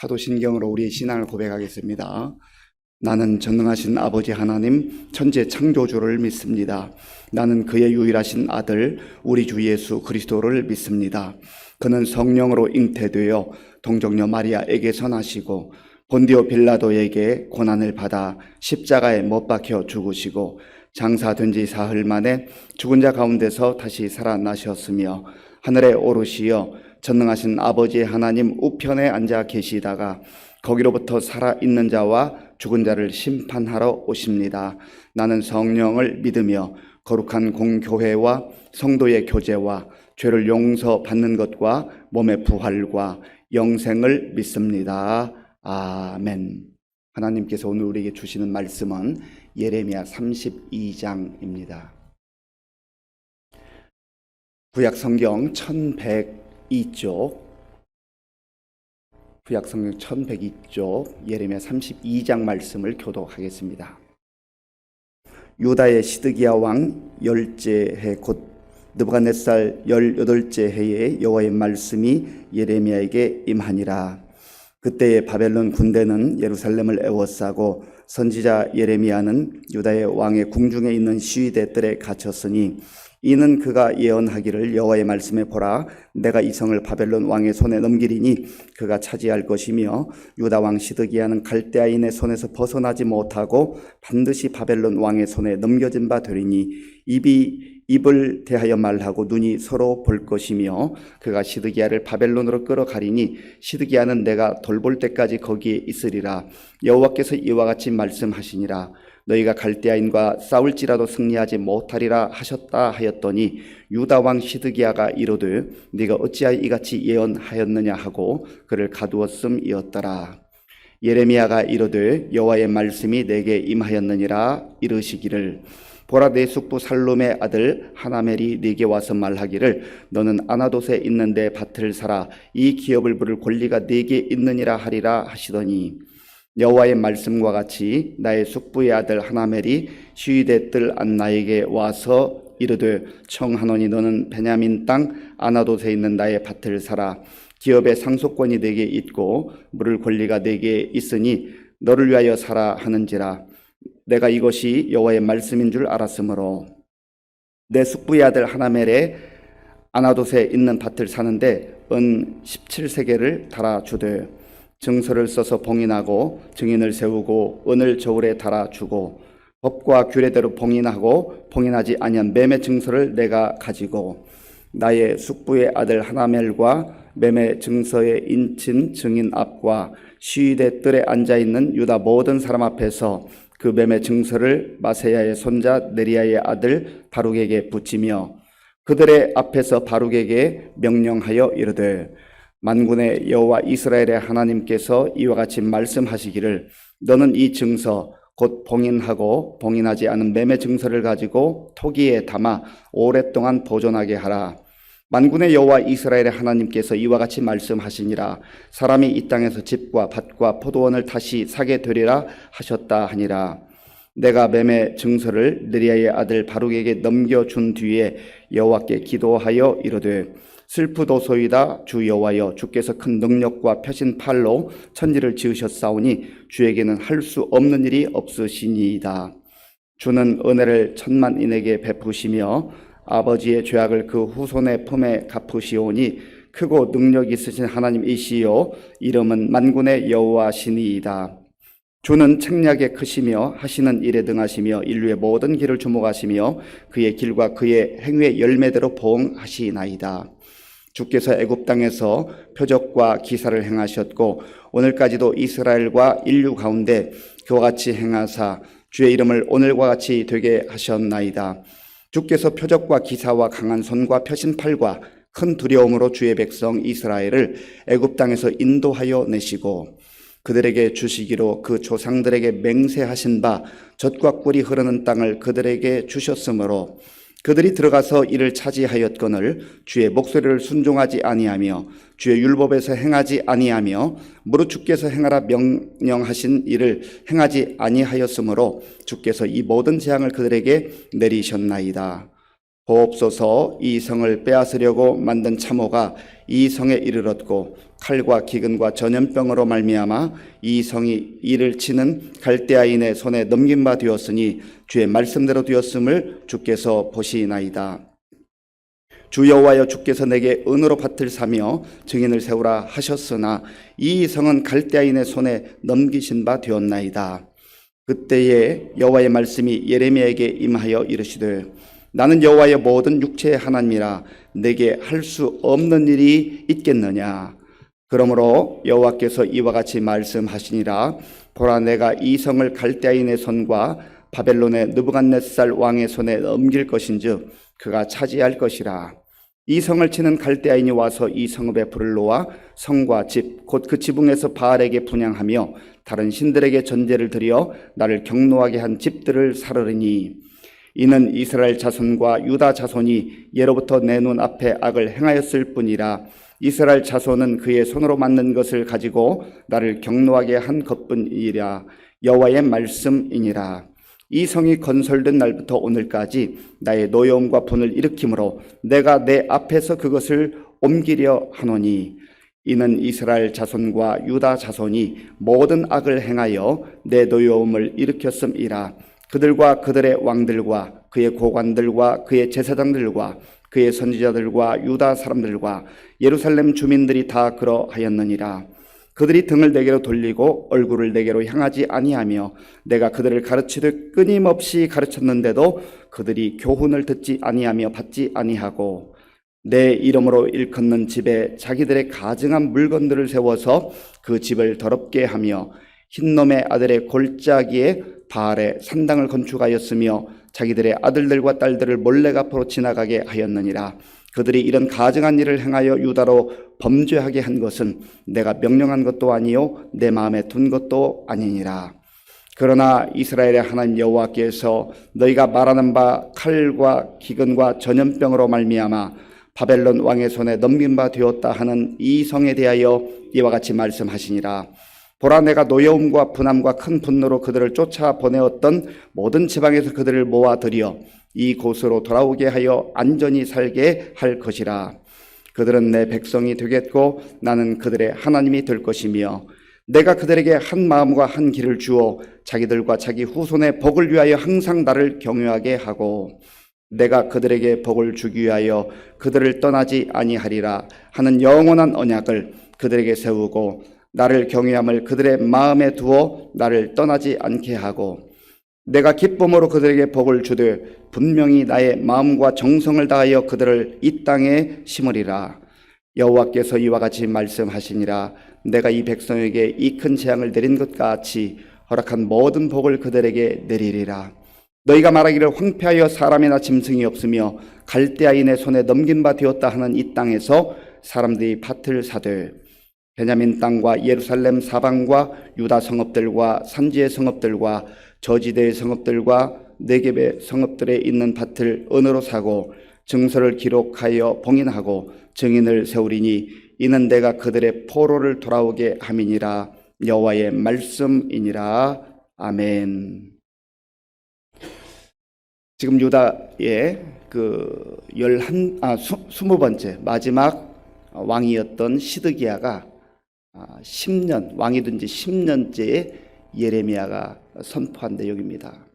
사도신경으로 우리의 신앙을 고백하겠습니다. 나는 전능하신 아버지 하나님 천재 창조주를 믿습니다. 나는 그의 유일하신 아들 우리 주 예수 그리스도를 믿습니다. 그는 성령으로 잉태되어 동정녀 마리아에게서 나시고 본디오 빌라도에게 고난을 받아 십자가에 못 박혀 죽으시고 장사된 지 사흘 만에 죽은 자 가운데서 다시 살아나셨으며 하늘에 오르시어 전능하신 아버지 하나님 우편에 앉아 계시다가 거기로부터 살아있는 자와 죽은 자를 심판하러 오십니다. 나는 성령을 믿으며 거룩한 공교회와 성도의 교제와 죄를 용서받는 것과 몸의 부활과 영생을 믿습니다. 아멘. 하나님께서 오늘 우리에게 주시는 말씀은 예레미야 32장입니다. 구약성경 1102쪽, 구약성경 1102쪽 예레미야 32장 말씀을 교독하겠습니다. 유다의 시드기야 왕 10째 해 곧 느부갓네살 18째 해에 여호와의 말씀이 예레미야에게 임하니라. 그때의 바벨론 군대는 예루살렘을 에워싸고 선지자 예레미야는 유다의 왕의 궁중에 있는 시위대 뜰에 갇혔으니 이는 그가 예언하기를 여호와의 말씀에 보라, 내가 이 성을 바벨론 왕의 손에 넘기리니 그가 차지할 것이며 유다 왕 시드기야는 갈대아인의 손에서 벗어나지 못하고 반드시 바벨론 왕의 손에 넘겨진 바 되리니 입이 입을 대하여 말하고 눈이 서로 볼 것이며 그가 시드기야를 바벨론으로 끌어가리니 시드기야는 내가 돌볼 때까지 거기에 있으리라. 여호와께서 이와 같이 말씀하시니라. 너희가 갈대아인과 싸울지라도 승리하지 못하리라 하셨다 하였더니 유다 왕 시드기야가 이르되 네가 어찌하여 이같이 예언하였느냐 하고 그를 가두었음이었더라. 예레미야가 이르되 여호와의 말씀이 내게 임하였느니라. 이르시기를 보라, 내 숙부 살룸의 아들 하나멜이 네게 와서 말하기를 너는 아나돗에 있는 내 밭을 사라, 이 기업을 부를 권리가 네게 있느니라 하리라 하시더니 여호와의 말씀과 같이 나의 숙부의 아들 하나멜이 시위대 뜰 안 나에게 와서 이르되 청하노니 너는 베냐민 땅 아나돗에 있는 나의 밭을 사라, 기업의 상속권이 네게 있고 물을 권리가 네게 있으니 너를 위하여 사라 하는지라. 내가 이것이 여호와의 말씀인 줄 알았으므로 내 숙부의 아들 하나멜의 아나돗에 있는 밭을 사는데 은 17세겔을 달아주되 증서를 써서 봉인하고 증인을 세우고 은을 저울에 달아주고 법과 규례대로 봉인하고 봉인하지 아니한 매매 증서를 내가 가지고 나의 숙부의 아들 하나멜과 매매 증서에 인친 증인 앞과 시위대 뜰에 앉아있는 유다 모든 사람 앞에서 그 매매 증서를 마세야의 손자 네리야의 아들 바룩에게 붙이며 그들의 앞에서 바룩에게 명령하여 이르되 만군의 여호와 이스라엘의 하나님께서 이와 같이 말씀하시기를 너는 이 증서 곧 봉인하고 봉인하지 않은 매매 증서를 가지고 토기에 담아 오랫동안 보존하게 하라. 만군의 여호와 이스라엘의 하나님께서 이와 같이 말씀하시니라. 사람이 이 땅에서 집과 밭과 포도원을 다시 사게 되리라 하셨다 하니라. 내가 매매 증서를 느리야의 아들 바룩에게 넘겨준 뒤에 여호와께 기도하여 이르되 슬프도소이다. 주 여호와여, 주께서 큰 능력과 펴신 팔로 천지를 지으셨사오니 주에게는 할 수 없는 일이 없으시니이다. 주는 은혜를 천만인에게 베푸시며 아버지의 죄악을 그 후손의 품에 갚으시오니 크고 능력 있으신 하나님이시요 이름은 만군의 여호와시니이다. 주는 책략에 크시며 하시는 일에 등하시며 인류의 모든 길을 주목하시며 그의 길과 그의 행위의 열매대로 보응하시나이다. 주께서 애굽 땅에서 표적과 기사를 행하셨고 오늘까지도 이스라엘과 인류 가운데 그와 같이 행하사 주의 이름을 오늘과 같이 되게 하셨나이다. 주께서 표적과 기사와 강한 손과 펴신 팔과 큰 두려움으로 주의 백성 이스라엘을 애굽 땅에서 인도하여 내시고 그들에게 주시기로 그 조상들에게 맹세하신 바 젖과 꿀이 흐르는 땅을 그들에게 주셨으므로 그들이 들어가서 이를 차지하였거늘 주의 목소리를 순종하지 아니하며 주의 율법에서 행하지 아니하며 무릇 주께서 행하라 명령하신 일을 행하지 아니하였으므로 주께서 이 모든 재앙을 그들에게 내리셨나이다. 보옵소서. 이 성을 빼앗으려고 만든 참호가 이 성에 이르렀고 칼과 기근과 전염병으로 말미암아 이 성이 이를 치는 갈대아인의 손에 넘긴 바 되었으니 주의 말씀대로 되었음을 주께서 보시나이다. 주 여호와여, 주께서 내게 은으로 밭을 사며 증인을 세우라 하셨으나 이 성은 갈대아인의 손에 넘기신 바 되었나이다. 그때에 여호와의 말씀이 예레미야에게 임하여 이르시되 나는 여호와의 모든 육체의 하나님이라 내게 할 수 없는 일이 있겠느냐. 그러므로 여호와께서 이와 같이 말씀하시니라. 보라, 내가 이 성을 갈대아인의 손과 바벨론의 느부갓네살 왕의 손에 넘길 것인즉 그가 차지할 것이라. 이 성을 치는 갈대아인이 와서 이 성읍에 불을 놓아 성과 집 곧 그 지붕에서 바알에게 분향하며 다른 신들에게 전제를 드려 나를 경노하게 한 집들을 사르르니 이는 이스라엘 자손과 유다 자손이 예로부터 내 눈 앞에 악을 행하였을 뿐이라. 이스라엘 자손은 그의 손으로 만든 것을 가지고 나를 경노하게 한 것뿐이라. 여호와의 말씀이니라. 이 성이 건설된 날부터 오늘까지 나의 노여움과 분을 일으키므로 내가 내 앞에서 그것을 옮기려 하노니 이는 이스라엘 자손과 유다 자손이 모든 악을 행하여 내 노여움을 일으켰음이라. 그들과 그들의 왕들과 그의 고관들과 그의 제사장들과 그의 선지자들과 유다 사람들과 예루살렘 주민들이 다 그러하였느니라. 그들이 등을 내게로 돌리고 얼굴을 내게로 향하지 아니하며 내가 그들을 가르치듯 끊임없이 가르쳤는데도 그들이 교훈을 듣지 아니하며 받지 아니하고 내 이름으로 일컫는 집에 자기들의 가증한 물건들을 세워서 그 집을 더럽게 하며 흰놈의 아들의 골짜기에 바알의 산당을 건축하였으며 자기들의 아들들과 딸들을 몰래 앞으로 지나가게 하였느니라. 그들이 이런 가증한 일을 행하여 유다로 범죄하게 한 것은 내가 명령한 것도 아니요 내 마음에 둔 것도 아니니라. 그러나 이스라엘의 하나님 여호와께서 너희가 말하는 바 칼과 기근과 전염병으로 말미암아 바벨론 왕의 손에 넘긴 바 되었다 하는 이 성에 대하여 이와 같이 말씀하시니라. 보라, 내가 노여움과 분함과 큰 분노로 그들을 쫓아 보내었던 모든 지방에서 그들을 모아들여 이곳으로 돌아오게 하여 안전히 살게 할 것이라. 그들은 내 백성이 되겠고 나는 그들의 하나님이 될 것이며 내가 그들에게 한 마음과 한 길을 주어 자기들과 자기 후손의 복을 위하여 항상 나를 경외하게 하고 내가 그들에게 복을 주기 위하여 그들을 떠나지 아니하리라 하는 영원한 언약을 그들에게 세우고 나를 경외함을 그들의 마음에 두어 나를 떠나지 않게 하고 내가 기쁨으로 그들에게 복을 주되 분명히 나의 마음과 정성을 다하여 그들을 이 땅에 심으리라. 여호와께서 이와 같이 말씀하시니라. 내가 이 백성에게 이 큰 재앙을 내린 것 같이 허락한 모든 복을 그들에게 내리리라. 너희가 말하기를 황폐하여 사람이나 짐승이 없으며 갈대아인의 손에 넘긴 바 되었다 하는 이 땅에서 사람들이 밭을 사되 베냐민 땅과 예루살렘 사방과 유다 성읍들과 산지의 성읍들과 저지대의 성읍들과 네겝의 성읍들에 있는 밭을 은으로 사고 증서를 기록하여 봉인하고 증인을 세우리니 이는 내가 그들의 포로를 돌아오게 함이니라. 여호와의 말씀이니라. 아멘. 지금 유다의 그 20번째 마지막 왕이었던 시드기야가 10년 왕이 된 지 10년째에 예레미야가 선포한 내용입니다.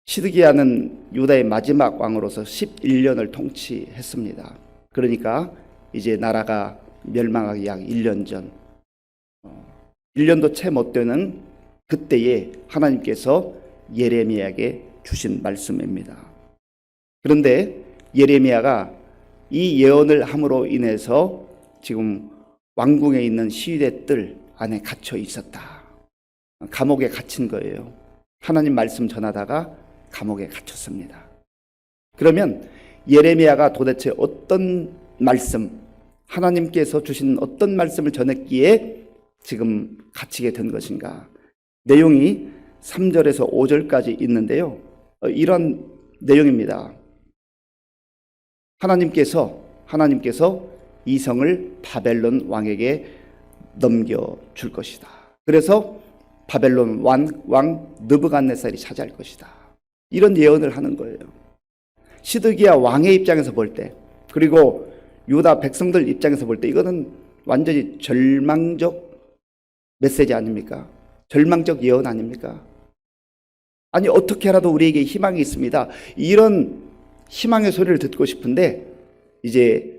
시드기야는 유다의 마지막 왕으로서 11년을 통치했습니다. 그러니까 이제 나라가 멸망하기 약 1년 전, 1년도 채 못 되는 그때에 하나님께서 예레미야에게 주신 말씀입니다. 그런데 예레미야가 이 예언을 함으로 인해서 지금 왕궁에 있는 시위대 뜰 안에 갇혀 있었다. 감옥에 갇힌 거예요. 하나님 말씀 전하다가 감옥에 갇혔습니다. 그러면 예레미야가 도대체 어떤 말씀, 하나님께서 주신 어떤 말씀을 전했기에 지금 갇히게 된 것인가? 내용이 3절에서 5절까지 있는데요. 이런 내용입니다. 하나님께서 이 성을 바벨론 왕에게 넘겨줄 것이다. 그래서 바벨론 왕 느부갓네살이 차지할 것이다. 이런 예언을 하는 거예요. 시드기야 왕의 입장에서 볼 때, 그리고 유다 백성들 입장에서 볼 때 이거는 완전히 절망적 메시지 아닙니까? 절망적 예언 아닙니까? 아니 어떻게라도 우리에게 희망이 있습니다. 이런 희망의 소리를 듣고 싶은데 이제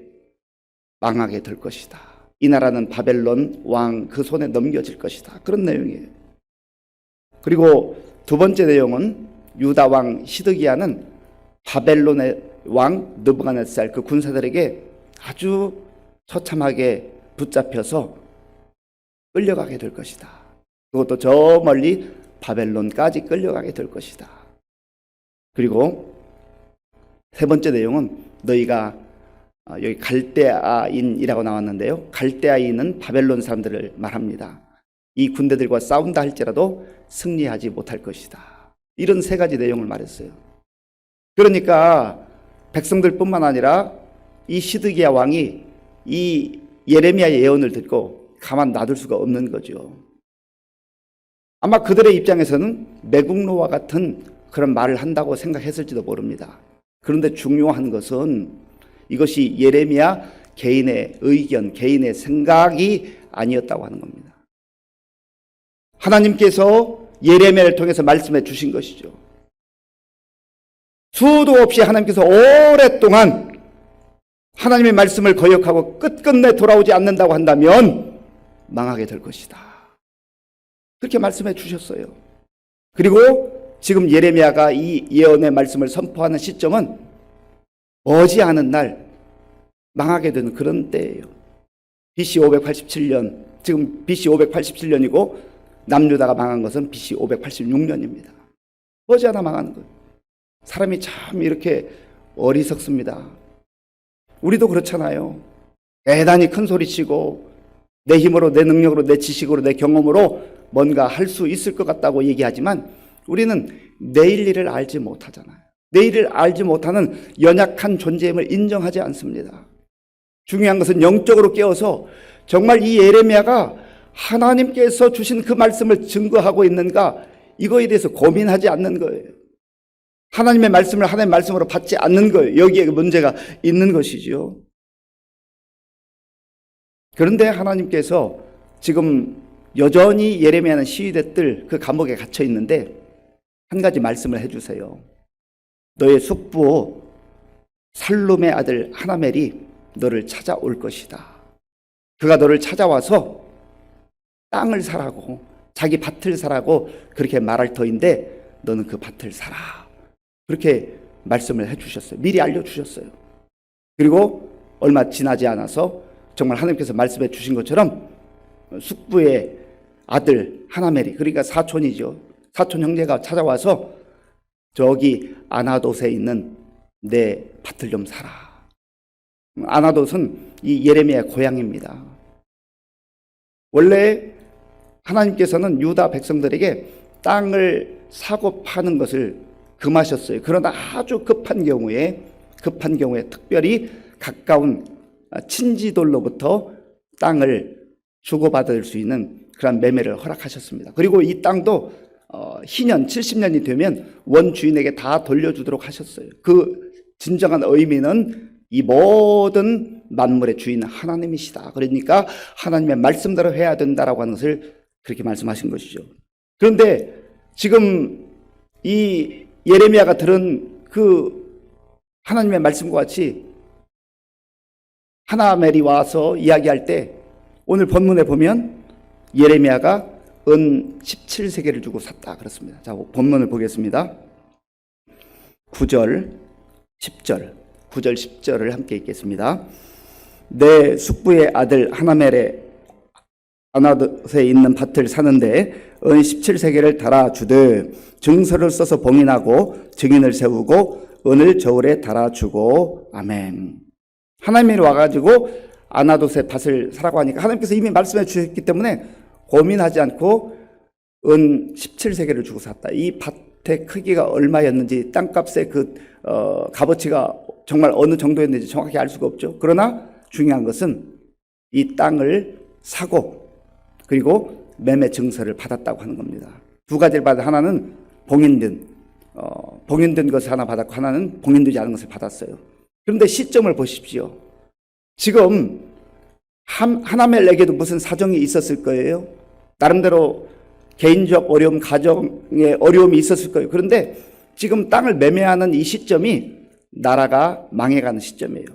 망하게 될 것이다. 이 나라는 바벨론 왕 그 손에 넘겨질 것이다. 그런 내용이에요. 그리고 두 번째 내용은 유다 왕 시드기야는 바벨론의 왕 느부갓네살 그 군사들에게 아주 처참하게 붙잡혀서 끌려가게 될 것이다. 그것도 저 멀리 바벨론까지 끌려가게 될 것이다. 그리고 세 번째 내용은 너희가 여기 갈대아인이라고 나왔는데요. 갈대아인은 바벨론 사람들을 말합니다. 이 군대들과 싸운다 할지라도 승리하지 못할 것이다. 이런 세 가지 내용을 말했어요. 그러니까 백성들뿐만 아니라 이 시드기야 왕이 이 예레미야의 예언을 듣고 가만 놔둘 수가 없는 거죠. 아마 그들의 입장에서는 매국노와 같은 그런 말을 한다고 생각했을지도 모릅니다. 그런데 중요한 것은 이것이 예레미야 개인의 의견, 개인의 생각이 아니었다고 하는 겁니다. 하나님께서 예레미야를 통해서 말씀해 주신 것이죠. 수도 없이 하나님께서 오랫동안 하나님의 말씀을 거역하고 끝끝내 돌아오지 않는다고 한다면 망하게 될 것이다. 그렇게 말씀해 주셨어요. 그리고 지금 예레미야가 이 예언의 말씀을 선포하는 시점은 머지않은 날 망하게 되는 그런 때예요. BC 587년, 지금 BC 587년이고 남유다가 망한 것은 BC 586년입니다. 머지않아 망하는 거예요. 사람이 참 이렇게 어리석습니다. 우리도 그렇잖아요. 대단히 큰 소리치고 내 힘으로, 내 능력으로, 내 지식으로, 내 경험으로 뭔가 할 수 있을 것 같다고 얘기하지만 우리는 내일 일을 알지 못하잖아요. 내일을 알지 못하는 연약한 존재임을 인정하지 않습니다. 중요한 것은 영적으로 깨어서 정말 이 예레미야가 하나님께서 주신 그 말씀을 증거하고 있는가, 이거에 대해서 고민하지 않는 거예요. 하나님의 말씀을 하나님의 말씀으로 받지 않는 거예요. 여기에 문제가 있는 것이죠. 그런데 하나님께서 지금 여전히 예레미야는 시위대들 그 감옥에 갇혀 있는데 한 가지 말씀을 해주세요. 너의 숙부 살룸의 아들 하나멜이 너를 찾아올 것이다. 그가 너를 찾아와서 땅을 사라고, 자기 밭을 사라고 그렇게 말할 터인데 너는 그 밭을 사라. 그렇게 말씀을 해주셨어요. 미리 알려주셨어요. 그리고 얼마 지나지 않아서 정말 하나님께서 말씀해 주신 것처럼 숙부의 아들 하나멜이, 그러니까 사촌이죠. 사촌 형제가 찾아와서 저기 아나돗에 있는 내 밭을 좀 사라. 아나돗은 이 예레미야의 고향입니다. 원래 하나님께서는 유다 백성들에게 땅을 사고 파는 것을 금하셨어요. 그러나 아주 급한 경우에 특별히 가까운 친지들로부터 땅을 주고받을 수 있는 그런 매매를 허락하셨습니다. 그리고 이 땅도 희년 70년이 되면 원주인에게 다 돌려주도록 하셨어요. 그 진정한 의미는 이 모든 만물의 주인 하나님이시다. 그러니까 하나님의 말씀대로 해야 된다라고 하는 것을 그렇게 말씀하신 것이죠. 그런데 지금 이 예레미야가 들은 그 하나님의 말씀과 같이 하나멜이 와서 이야기할 때 오늘 본문에 보면 예레미야가 은 17세겔을 주고 샀다 그렇습니다. 자, 본문을 보겠습니다. 9절, 10절, 9절, 10절을 함께 읽겠습니다. 내 숙부의 아들 하나멜의 아나돗에 있는 밭을 사는데 은 17세겔을 달아주되 증서를 써서 봉인하고 증인을 세우고 은을 저울에 달아주고. 아멘. 하나님이 와가지고 아나돗의 밭을 사라고 하니까 하나님께서 이미 말씀해 주셨기 때문에 고민하지 않고 은 17세겔을 주고 샀다. 이 밭의 크기가 얼마였는지, 땅값의 그 값어치가 정말 어느 정도였는지 정확히 알 수가 없죠. 그러나 중요한 것은 이 땅을 사고 그리고 매매 증서를 받았다고 하는 겁니다. 두 가지를 받아, 하나는 봉인된 봉인된 것을 하나 받았고 하나는 봉인되지 않은 것을 받았어요. 그런데 시점을 보십시오. 지금 하나멜에게도 무슨 사정이 있었을 거예요. 나름대로 개인적 어려움, 가정의 어려움이 있었을 거예요. 그런데 지금 땅을 매매하는 이 시점이 나라가 망해가는 시점이에요.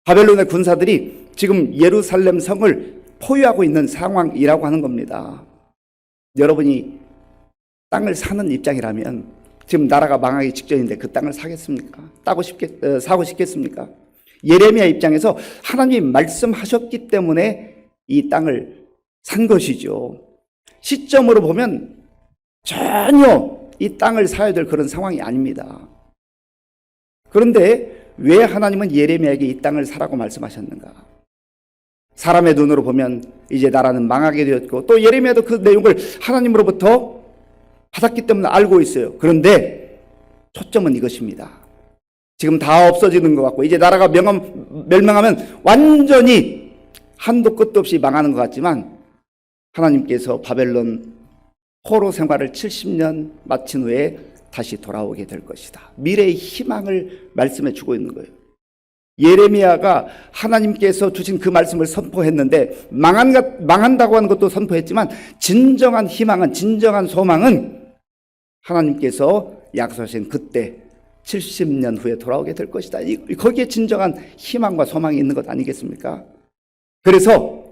바벨론의 군사들이 지금 예루살렘 성을 포위하고 있는 상황이라고 하는 겁니다. 여러분이 땅을 사는 입장이라면 지금 나라가 망하기 직전인데 그 땅을 사겠습니까? 사고 싶겠습니까? 예레미야 입장에서 하나님이 말씀하셨기 때문에 이 땅을 산 것이죠. 시점으로 보면 전혀 이 땅을 사야 될 그런 상황이 아닙니다. 그런데 왜 하나님은 예레미야에게 이 땅을 사라고 말씀하셨는가? 사람의 눈으로 보면 이제 나라는 망하게 되었고 또 예레미야도 그 내용을 하나님으로부터 받았기 때문에 알고 있어요. 그런데 초점은 이것입니다. 지금 다 없어지는 것 같고 이제 나라가 멸망하면 완전히 한도 끝도 없이 망하는 것 같지만 하나님께서 바벨론 포로 생활을 70년 마친 후에 다시 돌아오게 될 것이다. 미래의 희망을 말씀해 주고 있는 거예요. 예레미야가 하나님께서 주신 그 말씀을 선포했는데 망한다고 하는 것도 선포했지만 진정한 희망은, 진정한 소망은 하나님께서 약속하신 그때 70년 후에 돌아오게 될 것이다. 거기에 진정한 희망과 소망이 있는 것 아니겠습니까? 그래서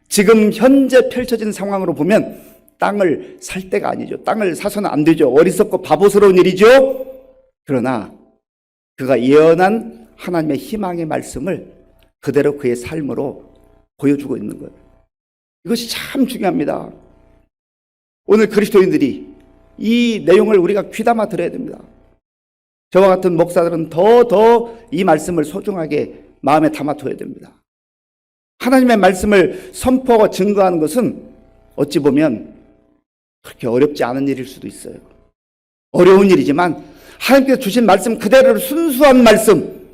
지금 현재 펼쳐진 상황으로 보면 땅을 살 때가 아니죠. 땅을 사서는 안 되죠. 어리석고 바보스러운 일이죠. 그러나 그가 예언한 하나님의 희망의 말씀을 그대로 그의 삶으로 보여주고 있는 거예요. 이것이 참 중요합니다. 오늘 그리스도인들이 이 내용을 우리가 귀담아 들어야 됩니다. 저와 같은 목사들은 더 이 말씀을 소중하게 마음에 담아둬야 됩니다. 하나님의 말씀을 선포하고 증거하는 것은 어찌 보면 그렇게 어렵지 않은 일일 수도 있어요. 어려운 일이지만 하나님께서 주신 말씀 그대로 순수한 말씀,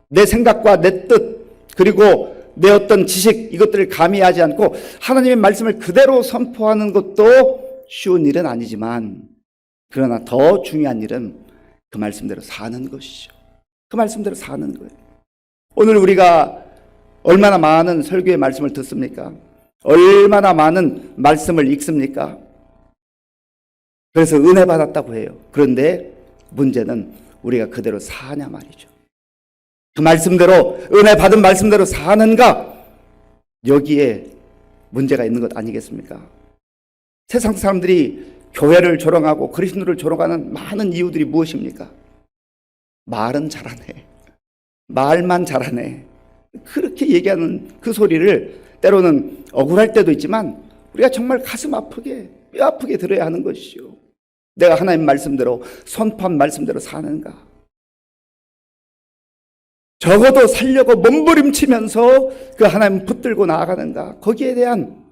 내 생각과 내 뜻 그리고 내 어떤 지식 이것들을 가미하지 않고 하나님의 말씀을 그대로 선포하는 것도 쉬운 일은 아니지만 그러나 더 중요한 일은 그 말씀대로 사는 것이죠. 그 말씀대로 사는 거예요. 오늘 우리가 얼마나 많은 설교의 말씀을 듣습니까? 얼마나 많은 말씀을 읽습니까? 그래서 은혜 받았다고 해요. 그런데 문제는 우리가 그대로 사냐 말이죠. 그 말씀대로 은혜 받은 말씀대로 사는가? 여기에 문제가 있는 것 아니겠습니까? 세상 사람들이 교회를 조롱하고 그리스도를 조롱하는 많은 이유들이 무엇입니까? 말은 잘하네. 말만 잘하네. 그렇게 얘기하는 그 소리를 때로는 억울할 때도 있지만 우리가 정말 가슴 아프게 뼈 아프게 들어야 하는 것이죠. 내가 하나님 말씀대로 선포한 말씀대로 사는가? 적어도 살려고 몸부림치면서 그 하나님 붙들고 나아가는가? 거기에 대한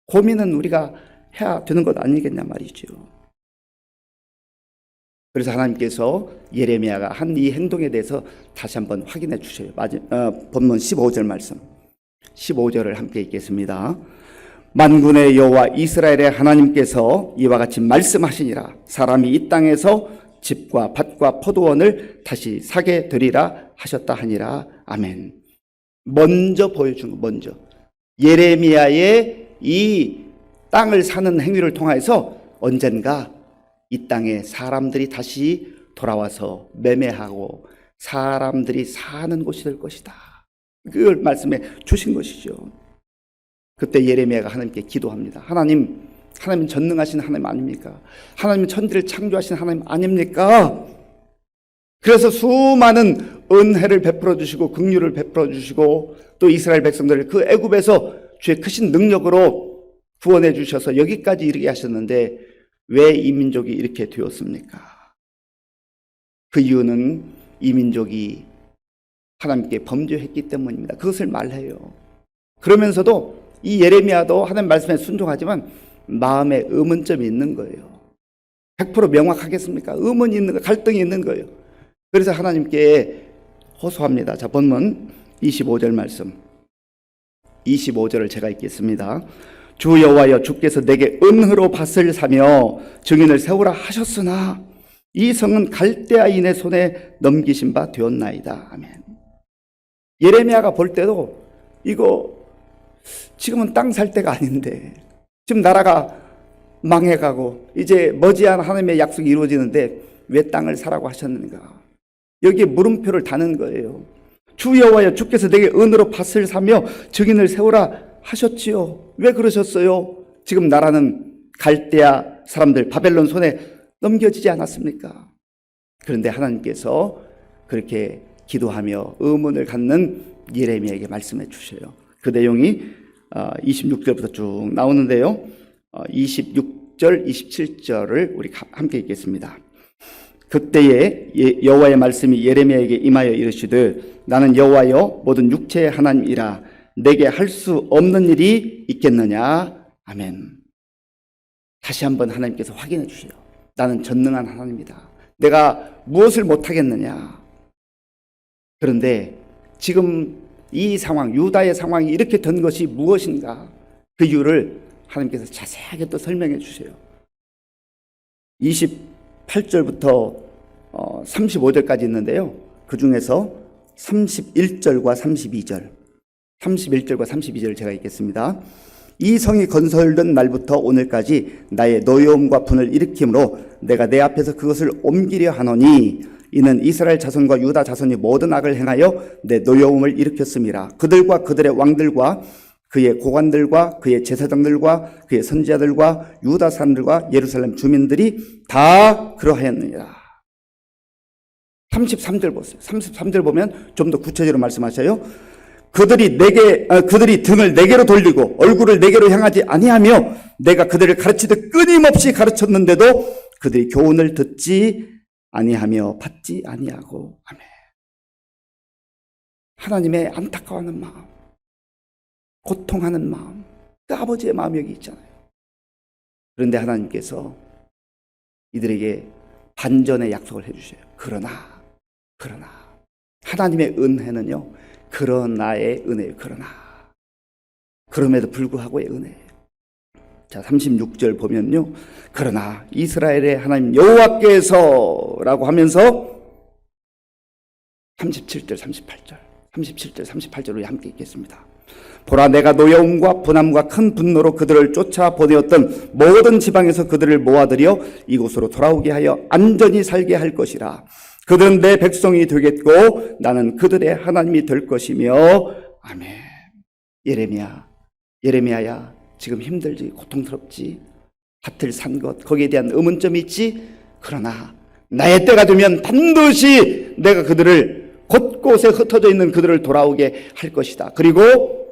고민은 우리가 해야 되는 것 아니겠냐 말이죠. 그래서 하나님께서 예레미야가 한 이 행동에 대해서 다시 한번 확인해 주셔요. 본문 15절 말씀. 15절을 함께 읽겠습니다. 만군의 여호와 이스라엘의 하나님께서 이와 같이 말씀하시니라. 사람이 이 땅에서 집과 밭과 포도원을 다시 사게 되리라 하셨다 하니라. 아멘. 먼저 보여준 거, 먼저. 예레미야의 이 땅을 사는 행위를 통해서 언젠가 이 땅에 사람들이 다시 돌아와서 매매하고 사람들이 사는 곳이 될 것이다. 그걸 말씀해 주신 것이죠. 그때 예레미야가 하나님께 기도합니다. 하나님은 전능하신 하나님 아닙니까? 하나님은 천지를 창조하신 하나님 아닙니까? 그래서 수많은 은혜를 베풀어 주시고 긍휼을 베풀어 주시고 또 이스라엘 백성들을 그 애굽에서 주의 크신 능력으로 구원해 주셔서 여기까지 이르게 하셨는데 왜 이 민족이 이렇게 되었습니까? 그 이유는 이 민족이 하나님께 범죄했기 때문입니다. 그것을 말해요. 그러면서도 이 예레미야도 하나님 말씀에 순종하지만 마음에 의문점이 있는 거예요. 100% 명확하겠습니까? 의문이 있는 거, 갈등이 있는 거예요. 그래서 하나님께 호소합니다. 자, 본문 25절 말씀. 25절을 제가 읽겠습니다. 주 여호와여, 주께서 내게 은으로 밭을 사며 증인을 세우라 하셨으나 이 성은 갈대아인의 손에 넘기신 바 되었나이다. 아멘. 예레미야가 볼 때도 이거 지금은 땅 살 때가 아닌데, 지금 나라가 망해가고 이제 머지않아 하나님의 약속이 이루어지는데 왜 땅을 사라고 하셨는가? 여기에 물음표를 다는 거예요. 주 여호와여, 주께서 내게 은으로 밭을 사며 증인을 세우라 하셨지요. 왜 그러셨어요? 지금 나라는 갈대아 사람들 바벨론 손에 넘겨지지 않았습니까? 그런데 하나님께서 그렇게 기도하며 의문을 갖는 예레미야에게 말씀해 주셔요. 그 내용이 26절부터 쭉 나오는데요. 26절, 27절을 우리 함께 읽겠습니다. 그때에 여호와의 말씀이 예레미야에게 임하여 이르시되 나는 여호와여 모든 육체의 하나님이라 내게 할 수 없는 일이 있겠느냐. 아멘. 다시 한번 하나님께서 확인해 주세요. 나는 전능한 하나님이다. 내가 무엇을 못하겠느냐. 그런데 지금 이 상황, 유다의 상황이 이렇게 된 것이 무엇인가? 그 이유를 하나님께서 자세하게 또 설명해 주세요. 28절부터 35절까지 있는데요. 그 중에서 31절과 32절, 31절과 32절을 제가 읽겠습니다. 이 성이 건설된 날부터 오늘까지 나의 노여움과 분을 일으킴으로 내가 내 앞에서 그것을 옮기려 하노니 이는 이스라엘 자손과 유다 자손이 모든 악을 행하여 내 노여움을 일으켰음이라. 그들과 그들의 왕들과 그의 고관들과 그의 제사장들과 그의 선지자들과 유다 사람들과 예루살렘 주민들이 다 그러하였느니라. 33절 보세요. 33절 보면 좀 더 구체적으로 말씀하셔요. 그들이 등을 내게로 돌리고 얼굴을 내게로 향하지 아니하며 내가 그들을 가르치듯 끊임없이 가르쳤는데도 그들이 교훈을 듣지 아니하며 받지 아니하고. 아멘. 하나님의 안타까워하는 마음, 고통하는 마음, 그 아버지의 마음이 여기 있잖아요. 그런데 하나님께서 이들에게 반전의 약속을 해주셔요. 그러나 하나님의 은혜는요, 그러나의 은혜예요. 그럼에도 불구하고의 은혜예요. 자, 36절 보면요, 그러나 이스라엘의 하나님 여호와께서라고 하면서 37절 38절로 함께 읽겠습니다. 보라, 내가 노여움과 분함과 큰 분노로 그들을 쫓아 보내었던 모든 지방에서 그들을 모아들여 이곳으로 돌아오게 하여 안전히 살게 할 것이라. 그들은 내 백성이 되겠고 나는 그들의 하나님이 될 것이며. 아멘. 예레미야야, 지금 힘들지, 고통스럽지, 밭을 산 것, 거기에 대한 의문점이 있지. 그러나 나의 때가 되면 반드시 내가 그들을, 곳곳에 흩어져 있는 그들을 돌아오게 할 것이다. 그리고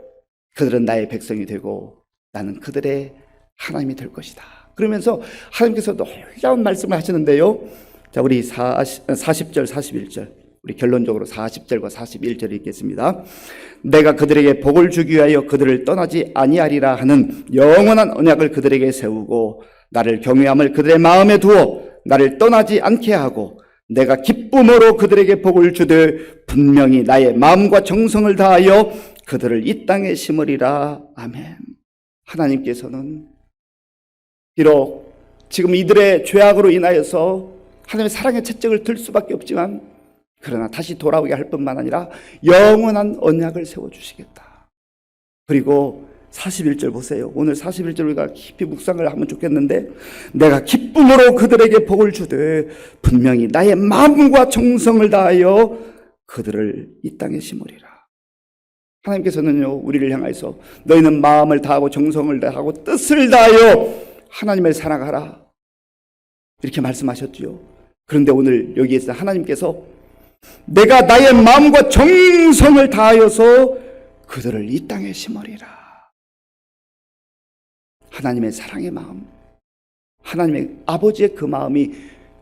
그들은 나의 백성이 되고 나는 그들의 하나님이 될 것이다. 그러면서 하나님께서 놀라운 말씀을 하시는데요. 자, 우리 40절, 41절, 우리 결론적으로 40절과 41절 읽겠습니다. 내가 그들에게 복을 주기 위하여 그들을 떠나지 아니하리라 하는 영원한 언약을 그들에게 세우고 나를 경외함을 그들의 마음에 두어 나를 떠나지 않게 하고 내가 기쁨으로 그들에게 복을 주되 분명히 나의 마음과 정성을 다하여 그들을 이 땅에 심으리라. 아멘. 하나님께서는 비록 지금 이들의 죄악으로 인하여서 하나님의 사랑의 채찍을 들 수밖에 없지만, 그러나 다시 돌아오게 할 뿐만 아니라 영원한 언약을 세워주시겠다. 그리고 41절 보세요. 오늘 41절 우리가 깊이 묵상을 하면 좋겠는데, 내가 기쁨으로 그들에게 복을 주되 분명히 나의 마음과 정성을 다하여 그들을 이 땅에 심으리라. 하나님께서는요, 우리를 향해서 너희는 마음을 다하고 정성을 다하고 뜻을 다하여 하나님을 사랑하라, 이렇게 말씀하셨지요. 그런데 오늘 여기에서 하나님께서 내가 나의 마음과 정성을 다하여서 그들을 이 땅에 심으리라. 하나님의 사랑의 마음, 하나님의 아버지의 그 마음이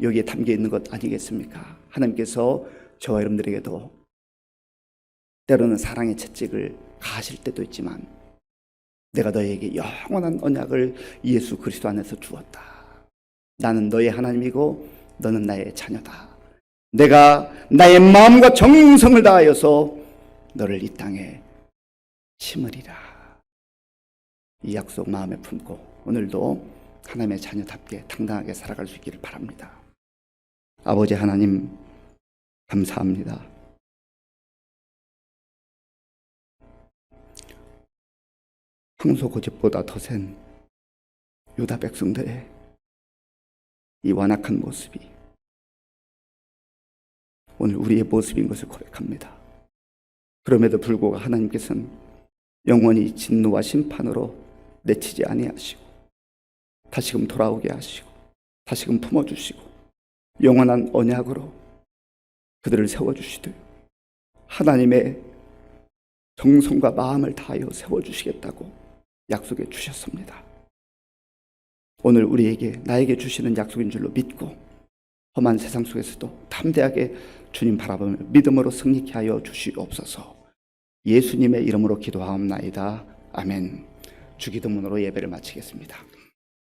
여기에 담겨 있는 것 아니겠습니까? 하나님께서 저와 여러분들에게도 때로는 사랑의 채찍을 가하실 때도 있지만, 내가 너에게 영원한 언약을 예수 그리스도 안에서 주었다. 나는 너의 하나님이고 너는 나의 자녀다. 내가 나의 마음과 정성을 다하여서 너를 이 땅에 심으리라. 이 약속 마음에 품고 오늘도 하나님의 자녀답게 당당하게 살아갈 수 있기를 바랍니다. 아버지 하나님 감사합니다. 황소 고집보다 더 센 유다 백성들의 이 완악한 모습이 오늘 우리의 모습인 것을 고백합니다. 그럼에도 불구하고 하나님께서는 영원히 진노와 심판으로 내치지 아니하시고 다시금 돌아오게 하시고 다시금 품어주시고 영원한 언약으로 그들을 세워주시되 하나님의 정성과 마음을 다하여 세워주시겠다고 약속해 주셨습니다. 오늘 우리에게 나에게 주시는 약속인 줄로 믿고 험한 세상 속에서도 담대하게 주님 바라보며 믿음으로 승리케 하여 주시옵소서. 예수님의 이름으로 기도하옵나이다. 아멘. 주기도문으로 예배를 마치겠습니다.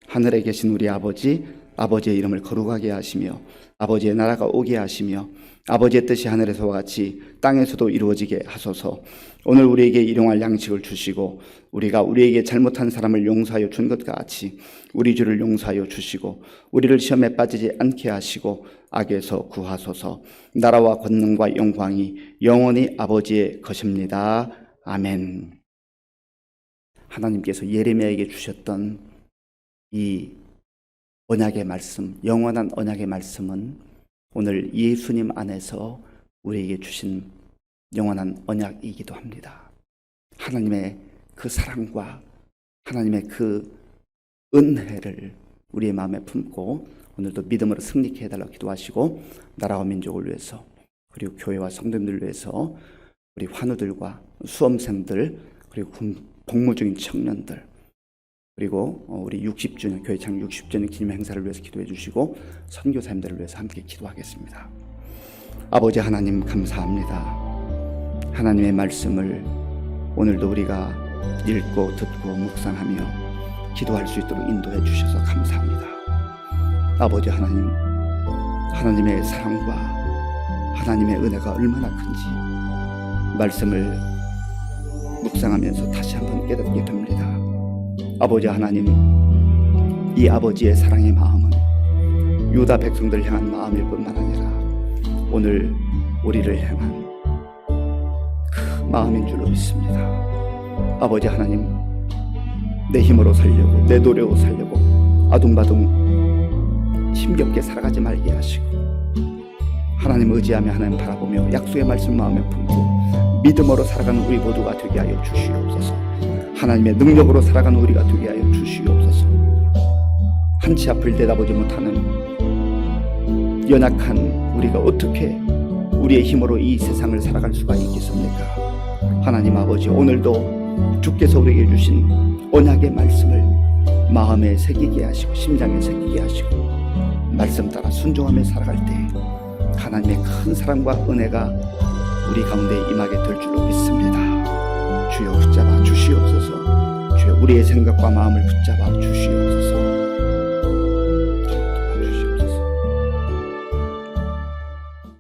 하늘에 계신 우리 아버지, 아버지의 이름을 거룩하게 하시며 아버지의 나라가 오게 하시며 아버지의 뜻이 하늘에서와 같이 땅에서도 이루어지게 하소서. 오늘 우리에게 일용할 양식을 주시고 우리가 우리에게 잘못한 사람을 용서하여 준 것과 같이 우리 죄를 용서하여 주시고 우리를 시험에 빠지지 않게 하시고 악에서 구하소서. 나라와 권능과 영광이 영원히 아버지의 것입니다. 아멘. 하나님께서 예레미야에게 주셨던 이 언약의 말씀, 영원한 언약의 말씀은 오늘 예수님 안에서 우리에게 주신 영원한 언약이기도 합니다. 하나님의 그 사랑과 하나님의 그 은혜를 우리의 마음에 품고 오늘도 믿음으로 승리케 해달라고 기도하시고 나라와 민족을 위해서 그리고 교회와 성도님들을 위해서 우리 환우들과 수험생들 그리고 복무 중인 청년들 그리고 우리 60주년 교회 창 60주년 기념 행사를 위해서 기도해 주시고 선교사님들을 위해서 함께 기도하겠습니다. 아버지 하나님 감사합니다. 하나님의 말씀을 오늘도 우리가 읽고 듣고 묵상하며 기도할 수 있도록 인도해 주셔서 감사합니다. 아버지 하나님, 하나님의 사랑과 하나님의 은혜가 얼마나 큰지 말씀을 묵상하면서 다시 한번 깨닫게 됩니다. 아버지 하나님, 이 아버지의 사랑의 마음은 유다 백성들을 향한 마음일 뿐만 아니라 오늘 우리를 향한 그 마음인 줄로 믿습니다. 아버지 하나님, 내 힘으로 살려고 내 노력으로 살려고 아둥바둥 힘겹게 살아가지 말게 하시고 하나님 의지하며 하나님 바라보며 약속의 말씀 마음에 품고 믿음으로 살아가는 우리 모두가 되게 하여 주시옵소서. 하나님의 능력으로 살아가는 우리가 되게 하여 주시옵소서. 한치 앞을 내다보지 못하는 연약한 우리가 어떻게 우리의 힘으로 이 세상을 살아갈 수가 있겠습니까? 하나님 아버지, 오늘도 주께서 우리에게 주신 언약의 말씀을 마음에 새기게 하시고 심장에 새기게 하시고 말씀 따라 순종하며 살아갈 때 하나님의 큰 사랑과 은혜가 우리 가운데 임하게 될 줄로 믿습니다. 주여 붙잡아 주시옵소서. 주여 우리의 생각과 마음을 붙잡아 주시옵소서.